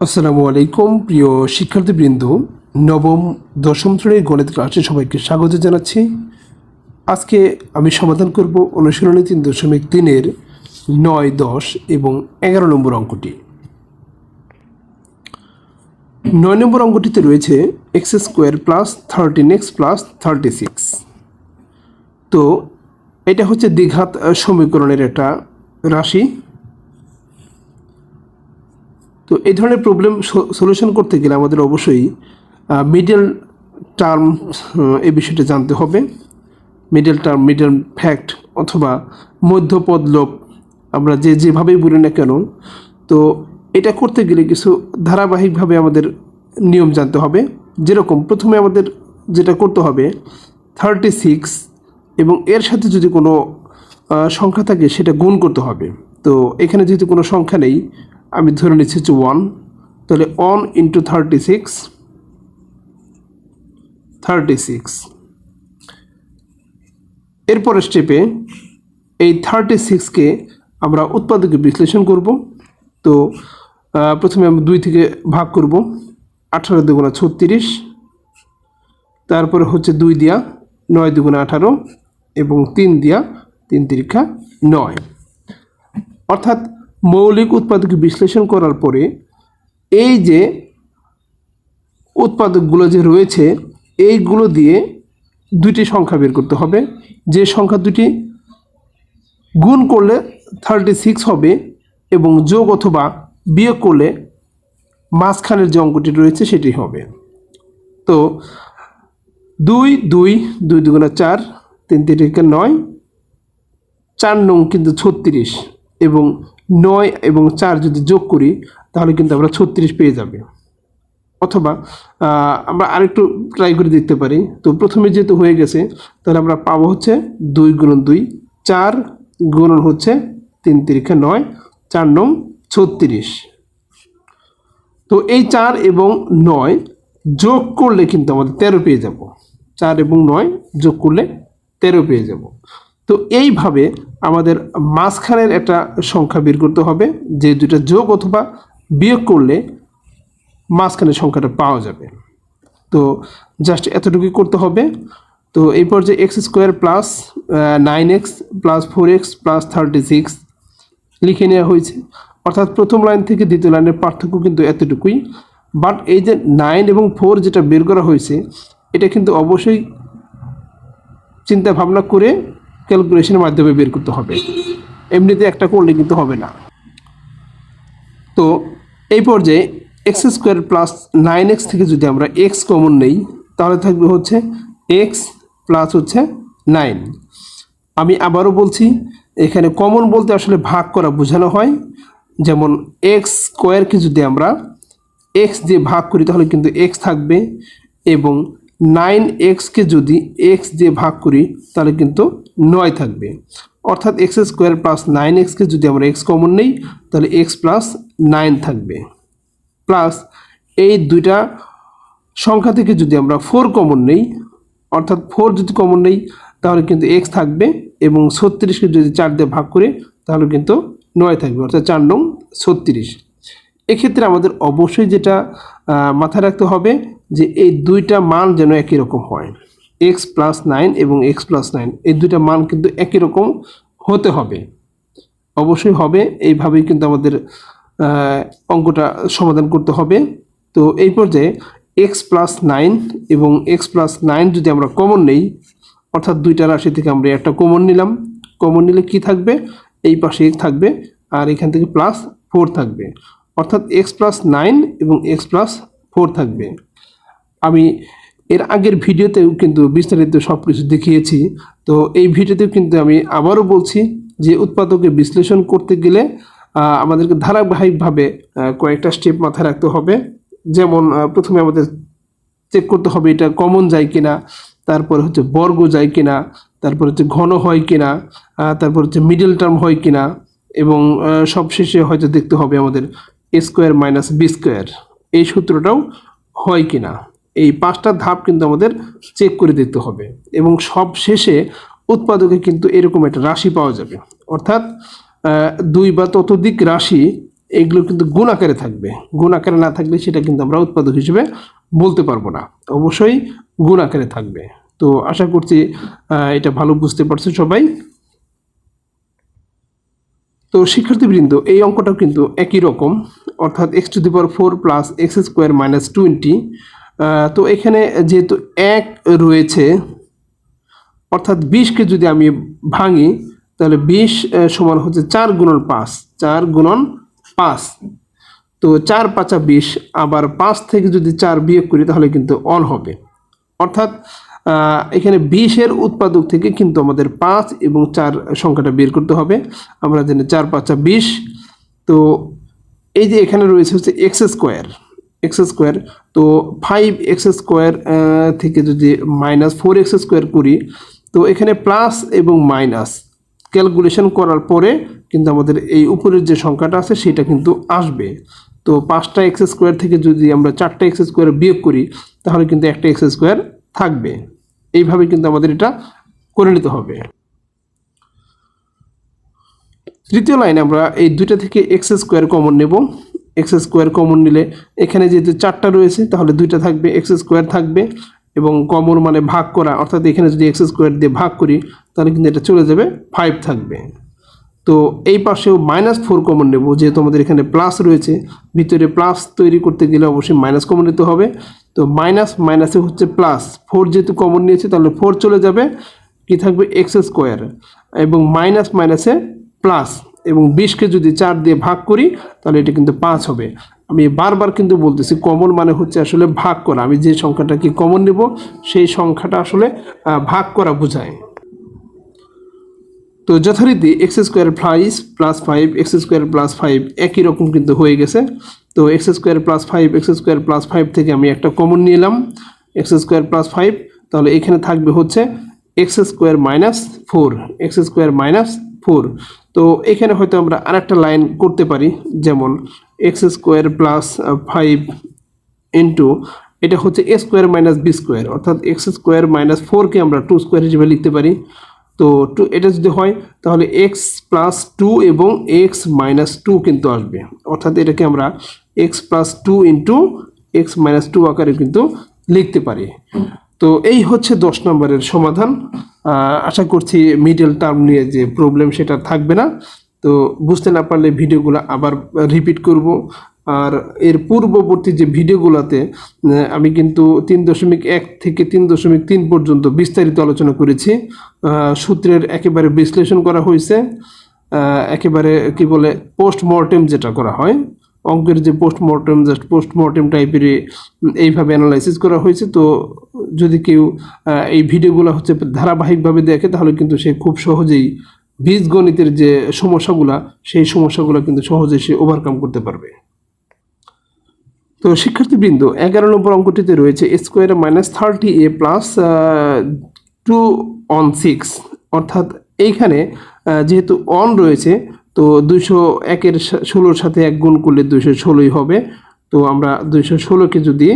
আসসালামু আলাইকুম প্রিয় শিক্ষার্থীবৃন্দ, নবম দশম শ্রেণীর গণিত ক্লাসে সবাইকে স্বাগত জানাচ্ছি। আজকে আমি সমাধান করব অনুশীলনী 3.3-এর 9, 10 এবং 11 নম্বর অঙ্কটি। 9 নম্বর অঙ্কটিতে রয়েছে x² + 13x + 36। তো এটা হচ্ছে দ্বিঘাত সমীকরণের একটা রাশি। তো এই ধরনের প্রবলেম সলিউশন করতে গেলে আমাদের অবশ্যই মিডল টার্ম এই বিষয়টা জানতে হবে। মিডল টার্ম, মিডল ফ্যাক্ট অথবা মধ্যপদ লোপ আমরা যেভাবেই বলি না কেন, তো এটা করতে গেলে কিছু ধারাবাহিকভাবে আমাদের নিয়ম জানতে হবে। যেরকম প্রথমে আমাদের যেটা করতে হবে 36 এবং এর সাথে যদি কোনো সংখ্যা থাকে সেটা গুণ করতে হবে। তো এখানে যেহেতু কোনো সংখ্যা নেই, আমি ধরে নিচ্ছি হচ্ছে 1, তাহলে 1 × 36 এরপরের স্টেপে এই 36কে আমরা উৎপাদকে বিশ্লেষণ করব। তো প্রথমে আমরা 2 থেকে ভাগ করব, 18 × 2 = 36, তারপরে হচ্ছে 2 দিয়া 9 × 2 = 18 এবং 3 দিয়া 3 × 3 = 9। অর্থাৎ মৌলিক উৎপাদকে বিশ্লেষণ করার পরে এই যে উৎপাদকগুলো যে রয়েছে এইগুলো দিয়ে দুইটি সংখ্যা বের করতে হবে। যে সংখ্যা দুটি গুণ করলে 36 হবে এবং যোগ অথবা বিয়োগ করলে মাঝখানের যে অঙ্কটি রয়েছে সেটি হবে। তো 2 2 2 × 2 = 4, 3 × 3 = 9, 4 নং কিন্তু 36 এবং 9 এবং 4 যদি যোগ করি তাহলে কিন্তু আমরা 36 পেয়ে যাবে। অথবা আমরা আরেকটু ট্রাই করে দেখতে পারি। তো প্রথমে যেহেতু হয়ে গেছে তাহলে আমরা পাবো হচ্ছে 2 × 2 4 গুণন হচ্ছে 3 × 3 = 9, 4 নং 36। তো এই 4 এবং 9 যোগ করলে কিন্তু আমাদের 13 পেয়ে যাব। 4 এবং 9 যোগ করলে 13 পেয়ে যাব। তো এইভাবে আমাদের মাঝখানের একটা সংখ্যা বের করতে হবে, যে দুটো যোগ অথবা বিয়োগ করলে মাঝখানের সংখ্যাটা পাওয়া যাবে। তো জাস্ট এতটুকুই করতে হবে। তো এই পর্যায়ে x² + 9x + 4x + 36 লিখে নেওয়া হয়েছে। অর্থাৎ প্রথম লাইন থেকে দ্বিতীয় লাইনের পার্থক্য কিন্তু এতটুকুই। বাট এই যে 9 এবং 4 যেটা বের করা হয়েছে এটা কিন্তু অবশ্যই চিন্তা ভাবনা করে ক্যালকুলেশনের মাধ্যমে বের করতে হবে, এমনিতে একটা করলে কিন্তু হবে না। তো এই পর্যায়ে x² + 9x থেকে যদি আমরা x কমন নেই তাহলে থাকবে হচ্ছে x প্লাস হচ্ছে 9। আমি আবারও বলছি, এখানে কমন বলতে আসলে ভাগ করা বোঝানো হয়। যেমন x² যদি আমরা x দিয়ে ভাগ করি তাহলে কিন্তু x থাকবে এবং 9x যদি x দিয়ে ভাগ করি তাহলে কিন্তু 9 থাকবে। অর্থাৎ x² + 9x যদি আমরা x কমন নেই তাহলে x + 9 থাকবে। প্লাস এই দুইটা সংখ্যা থেকে যদি আমরা 4 কমন নেই, অর্থাৎ 4 যদি কমন নেই তাহলে কিন্তু x থাকবে এবং 36কে যদি 4 দিয়ে ভাগ করি তাহলে কিন্তু 9 থাকবে, অর্থাৎ 4 নং 36। এক্ষেত্রে আমাদের অবশ্যই যেটা মাথায় রাখতে হবে যে এই দুইটা মান যেন একই রকম হয়। x + 9 এবং x + 9 এই দুইটা মান কিন্তু একই রকম হতে হবে, অবশ্যই হবে। এইভাবেই কিন্তু আমাদের অঙ্কটা সমাধান করতে হবে। তো এই পর্যায়ে x + 9 এবং x + 9 যদি আমরা কমন নেই, অর্থাৎ দুইটা রাশি থেকে আমরা একটা কমন নিলাম, কমন নিলে কি থাকবে, এই পাশে x থাকবে আর এখান থেকে +4 থাকবে, অর্থাৎ x + 9 এবং x + 4 থাকবে। আমি এর আগের ভিডিওতেও কিন্তু বিস্তারিত সব কিছু দেখিয়েছি। তো এই ভিডিওতেও কিন্তু আমি আবারও বলছি যে উৎপাদকে বিশ্লেষণ করতে গেলে আমাদেরকে ধারাবাহিকভাবে কয়েকটা স্টেপ মাথায় রাখতে হবে। যেমন প্রথমে আমাদের চেক করতে হবে এটা কমন যায় কিনা, তারপর হচ্ছে বর্গ যায় কিনা, তারপর হচ্ছে ঘন হয় কিনা, তারপর হচ্ছে মিডল টার্ম হয় কিনা এবং সবশেষে হয়তো দেখতে হবে আমাদের a² - b² এই সূত্রটাও হয় কিনা। এই 5টা ধাপ কিন্তু আমাদের চেক করে দেখতে হবে এবং সব শেষে উৎপাদকে কিন্তু এরকম একটা রাশি পাওয়া যাবে, অর্থাৎ 2 বা ততোধিক রাশি এগুলো কিন্তু গুণ আকারে থাকবে। গুণ আকারে না থাকলে সেটা কিন্তু আমরা উৎপাদক হিসেবে বলতে পারবো না, অবশ্যই গুণ আকারে থাকবে। তো আশা করছি এটা ভালো বুঝতে পারছো সবাই। তো শিক্ষার্থীবৃন্দ, এই অঙ্কটাও কিন্তু একই রকম, অর্থাৎ x⁴ প্লাস x² মাইনাস 20। তো এখানে যেহেতু 1 রয়েছে, অর্থাৎ 20কে যদি আমি ভাঙি তাহলে 20 সমান হচ্ছে 4 গুণন 5, 4 গুণন 5। তো 4 × 5 = 20, আবার 5 থেকে যদি 4 বিয়োগ করি তাহলে কিন্তু অন হবে। অর্থাৎ এখানে 20-এর উৎপাদক থেকে কিন্তু আমাদের 5 এবং 4 সংখ্যাটা বের করতে হবে। আমরা জানি 4 × 5 = 20। তো এই যে এখানে রয়েছে হচ্ছে x², তো 5x² থেকে যদি -4x² করি, তো এখানে প্লাস এবং মাইনাস ক্যালকুলেশন করার পরে কিন্তু আমাদের এই উপরের যে সংখ্যাটা আছে সেটা কিন্তু আসবে। তো 5টা x² থেকে যদি আমরা 4টা x² বিয়োগ করি তাহলে কিন্তু একটা x² থাকবে। এইভাবে কিন্তু আমাদের এটা করে নিতে হবে। তৃতীয় লাইনে আমরা এই দুইটা থেকে x² কমন নেব। x² কমন নিলে এখানে যেহেতু 4টা রয়েছে তাহলে 2টা থাকবে, x² থাকবে, এবং কমন মানে ভাগ করা, অর্থাৎ এখানে যদি x² দিয়ে ভাগ করি তাহলে কিন্তু এটা চলে যাবে, 5 থাকবে। তো এই পাশেও -4 কমন নেব, যেহেতু আমাদের এখানে প্লাস রয়েছে, ভিতরে প্লাস তৈরি করতে গেলে অবশ্যই মাইনাস কমন নিতে হবে। তো মাইনাস মাইনাসে হচ্ছে প্লাস, 4 যেহেতু কমন নিয়েছে তাহলে 4 চলে যাবে, কি থাকবে x², এবং মাইনাস মাইনাসে প্লাস, এবং 20কে যদি 4 দিয়ে ভাগ করি তাহলে এটা কিন্তু 5 হবে। আমি বারবার কিন্তু বলতেছি কমন মানে হচ্ছে আসলে ভাগ করা। আমি যে সংখ্যাটাকে কমন নেব সেই সংখ্যাটা আসলে ভাগ করা বোঝায়। তো যথারীতি x² প্লাস 5, x² প্লাস 5 একই রকম কিন্তু হয়ে গেছে। তো x² প্লাস 5, x² প্লাস 5 থেকে আমি একটা কমন নিলাম, x² প্লাস 5, তাহলে এখানে থাকবে হচ্ছে x² মাইনাস 4, x² মাইনাস 4। তো এখানে হয়তো আমরা আরেকটা লাইন করতে পারি, যেমন x² প্লাস 5 ইন্টু, এটা হচ্ছে a² মাইনাস b², অর্থাৎ x² মাইনাস 4কে আমরা 2² হিসেবে লিখতে পারি। তো এটা যদি হয় তাহলে x প্লাস 2 এবং x মাইনাস 2 কিন্তু আসবে, অর্থাৎ এটাকে আমরা x plus 2 into x minus 2 আকারে কিন্তু লিখতে পারি। তো এই হচ্ছে 10 নম্বরের সমাধান। আশা করছি মিডল টার্ম নিয়ে যে প্রবলেম সেটা থাকবে না। তো বুঝতে না পারলে ভিডিওগুলো আবার রিপিট করব। আর এর পূর্ববর্তী যে ভিডিওগুলোতে আমি কিন্তু 3.1 থেকে 3.3 পর্যন্ত বিস্তারিত আলোচনা করেছি। সূত্রের একেবারে বিশ্লেষণ করা হয়েছে, একেবারে কি বলে পোস্টমর্টেম যেটা করা হয়, অঙ্কের যে পোস্টমর্টেম, জাস্ট পোস্টমর্টেম টাইপের এইভাবে অ্যানালাইসিস করা হয়েছে। তো যদি কেউ এই ভিডিওগুলো হচ্ছে ধারাবাহিকভাবে দেখে তাহলে কিন্তু সে খুব সহজেই বীজগণিতের যে সমস্যাগুলো সেই সমস্যাগুলো কিন্তু সহজেই সে ওভারকাম করতে পারবে। তো শিক্ষার্থীবৃন্দ, 11 নম্বর অঙ্কটিতে রয়েছে a² মাইনাস 30a প্লাস 2/6, অর্থাৎ এইখানে যেহেতু অন রয়েছে তো 201-এর 16-র সাথে 1 গুণ করলে 216ই হবে। তো আমরা 216কে যদি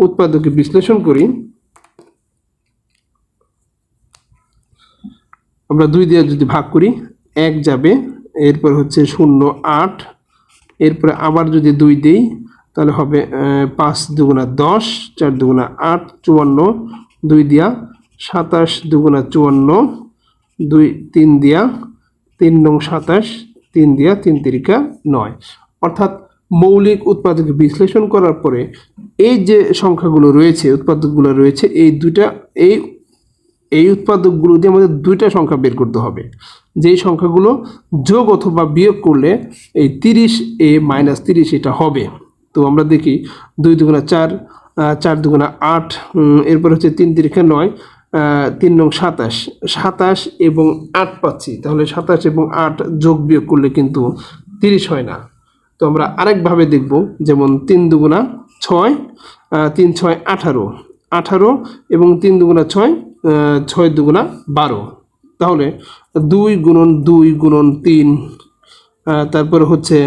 উৎপাদকে বিশ্লেষণ করি, আমরা 2 দিয়ে যদি ভাগ করি 1 যাবে, এরপর হচ্ছে 0 8, এরপরে আবার যদি 2 দিই তাহলে হবে 5 দুগুণা 10, 4 দুগুণা 8, 54, 2 দিয়া 27 দুগুণা 54, 2 3 দিয়া 3 নং 27, 3 দিয়া 3 তিরিকা 9। অর্থাৎ মৌলিক উৎপাদকে বিশ্লেষণ করার পরে এই যে সংখ্যাগুলো রয়েছে, উৎপাদকগুলো রয়েছে, এই উৎপাদকগুলো দিয়ে আমাদের 2টা সংখ্যা বের করতে হবে, যেই সংখ্যাগুলো যোগ অথবা বিয়োগ করলে এই 30a মাইনাস 30 এটা হবে। তো আমরা দেখি 2 দুগুণা 4, 4 দুগুণা 8, এরপর হচ্ছে 3 তিরিকা 9, 3 নং 27, 27 এবং 8 পাচ্ছি। তাহলে 27 এবং 8 যোগ বিয়োগ করলে কিন্তু 30 হয় না। তো আমরা আরেকভাবে দেখব, যেমন 3 দুগুণা 6, 3 6 18, 18 এবং 3 দুগুণা 6, 6 দুগুণা 12। তাহলে 2 গুণন 2 গুণন 3, তারপরে হচ্ছে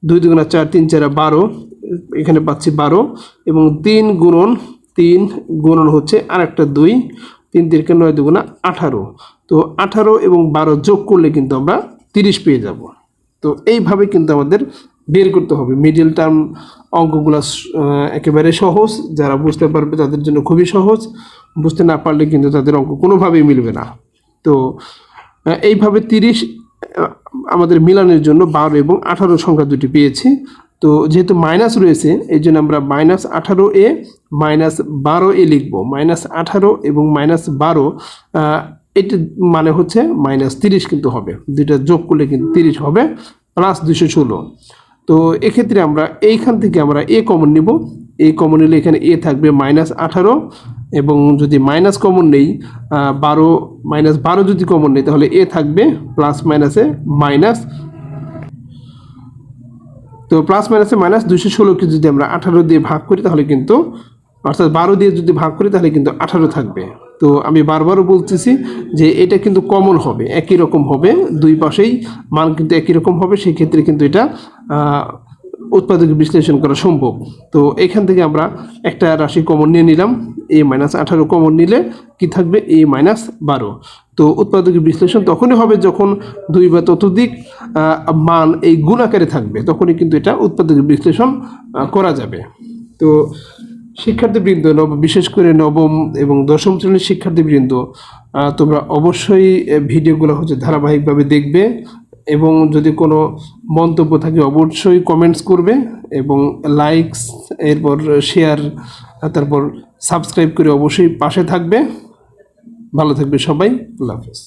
2 দুগুণা 4, 3 4 12, এখানে পাচ্ছি 12, এবং 3 গুণন 3 গুণন হচ্ছে আরেকটা 2, 3 তিরিকা 9 দুগুণা 18। তো 18 এবং 12 যোগ করলে কিন্তু আমরা 30 পেয়ে যাব। তো এইভাবে কিন্তু আমাদের বের করতে হবে। মিডল টার্ম অঙ্কগুলো একেবারে সহজ, যারা বুঝতে পারবে তাদের জন্য খুবই সহজ, বুঝতে না পারলে কিন্তু তাদের অঙ্ক কোনোভাবেই মিলবে না। তো এইভাবে 30 আমাদের মিলানের জন্য 12 এবং 18 সংখ্যা দুটি পেয়েছি। তো যেহেতু মাইনাস রয়েছে এই জন্য আমরা -18a -12a লিখবো। -18 এবং -12 এটা মানে হচ্ছে -30 কিন্তু হবে, দুইটা যোগ করলে কিন্তু 30 হবে, প্লাস 216। তো এক্ষেত্রে আমরা এইখান থেকে আমরা এ কমন নিব, এ কমন নিলে এখানে এ থাকবে -18, এবং যদি মাইনাস কমন নেই 12 -12 যদি কমন নেই তাহলে এ থাকবে প্লাস মাইনাসে মাইনাস। তো প্লাস মাইনাসে -216কে যদি আমরা 18 দিয়ে ভাগ করি তাহলে কিন্তু, অর্থাৎ 12 দিয়ে যদি ভাগ করি তাহলে কিন্তু 18 থাকবে। তো আমি বারবারও বলতেছি যে এটা কিন্তু কমন হবে, একই রকম হবে, দুই পাশেই মান কিন্তু একই রকম হবে, সেই ক্ষেত্রে কিন্তু এটা উৎপাদক বিশ্লেষণ করা সম্ভব। তো এখান থেকে আমরা একটা রাশি কমন নিয়ে নিলাম, a -18 কমন নিলে কি থাকবে a -12। তো উৎপাদক বিশ্লেষণ তখনই হবে যখন দুই বা ততোধিক মান এই গুণ আকারে থাকবে, তখনই কিন্তু এটা উৎপাদক বিশ্লেষণ করা যাবে। তো শিক্ষার্থীবৃন্দ, বিশেষ করে নবম এবং দশম শ্রেণীর শিক্ষার্থীবৃন্দ, তোমরা অবশ্যই ভিডিওগুলো ধারাবাহিকভাবে দেখবে, এবং যদি কোনো মন্তব্য থাকে অবশ্যই কমেন্টস করবে, এবং লাইকস, এরপর শেয়ার, তারপর সাবস্ক্রাইব করে অবশ্যই পাশে থাকবে। ভালো থাকবে সবাই, আল্লাহ হাফেজ।